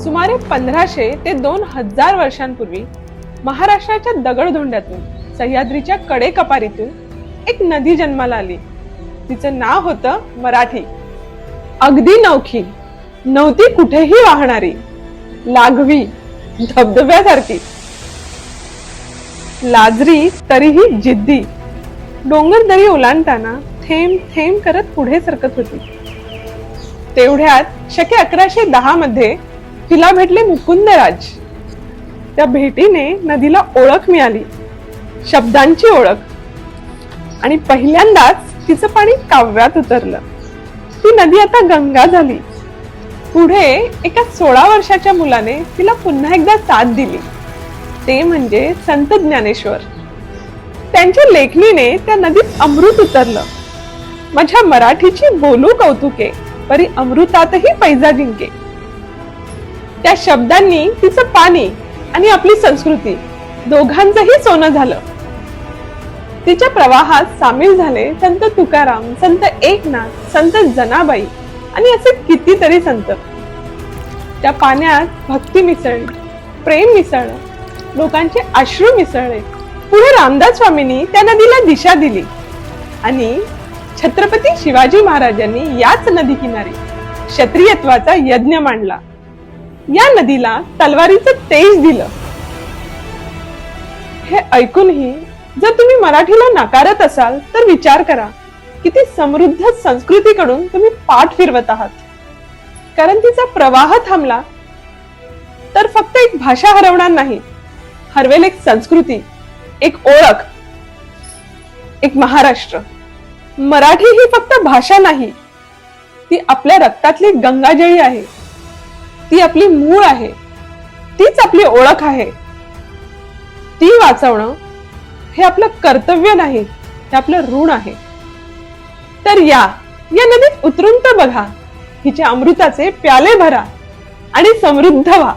सुमारे 1500 ते 2000 वर्षांपूर्वी महाराष्ट्राच्या दगडधोंड्यातून सह्याद्रीच्या कडेकपारीतून एक नदी जन्माला आली. तिचं नाव होतं मराठी. अगदी नवखी, नव्हती कुठेही वाहणारी, लाघवी, धबधब्यासारखी, लाजरी तरीही जिद्दी, डोंगर दरी ओलांडताना थेंब थेंब करत पुढे सरकत होती. तेवढ्यात शके 1110 मध्ये तिला भेटले मुकुंदराज. त्या भेटीने नदीला ओळख मिळाली, शब्दांची ओळख, आणि पहिल्यांदाच तिचं पाणी काव्यात उतरलं. ती नदी आता गंगा झाली. पुढे एका 16 वर्षाच्या मुलाने तिला पुन्हा एकदा साथ दिली, ते म्हणजे संत ज्ञानेश्वर. त्यांच्या लेखणीने त्या नदीत अमृत उतरलं. माझ्या मराठीची बोलू कौतुके, परी अमृतातही पैजा जिंके. त्या शब्दांनी तिचं पाणी आणि आपली संस्कृती दोघांचंही सोनं झालं. तिच्या प्रवाहात सामील झाले संत तुकाराम, संत एकनाथ, संत जनाबाई आणि असे कितीतरी संत. त्या पाण्यात भक्ती मिसळली, प्रेम मिसळलं, लोकांचे अश्रू मिसळले. पुढे रामदास स्वामींनी त्या नदीला दिशा दिली आणि छत्रपती शिवाजी महाराजांनी याच नदी किनारी क्षत्रियत्वाचा यज्ञ मांडला. या नदीला तलवारीचं तेज दिलं. हे ऐकूनही जर तुम्ही मराठीला नाकारत असाल तर विचार करा, किती समृद्ध संस्कृतीकडून तुम्ही पाठ फिरवत आहात. कारण तिचा प्रवाह थांबला तर फक्त एक भाषा हरवणार नाही, हरवेल एक संस्कृती, एक ओळख, एक महाराष्ट्र. मराठी ही फक्त भाषा नाही, ती आपल्या रक्तातली गंगाजळी आहे. ती आपली मूळ आहे, तीच आपली ओळख आहे. ती वाचवणं हे आपलं कर्तव्य नाही, हे आपलं ऋण आहे. तर या नदीत उतरून तर बघा, हिच्या अमृताचे प्याले भरा आणि समृद्ध व्हा.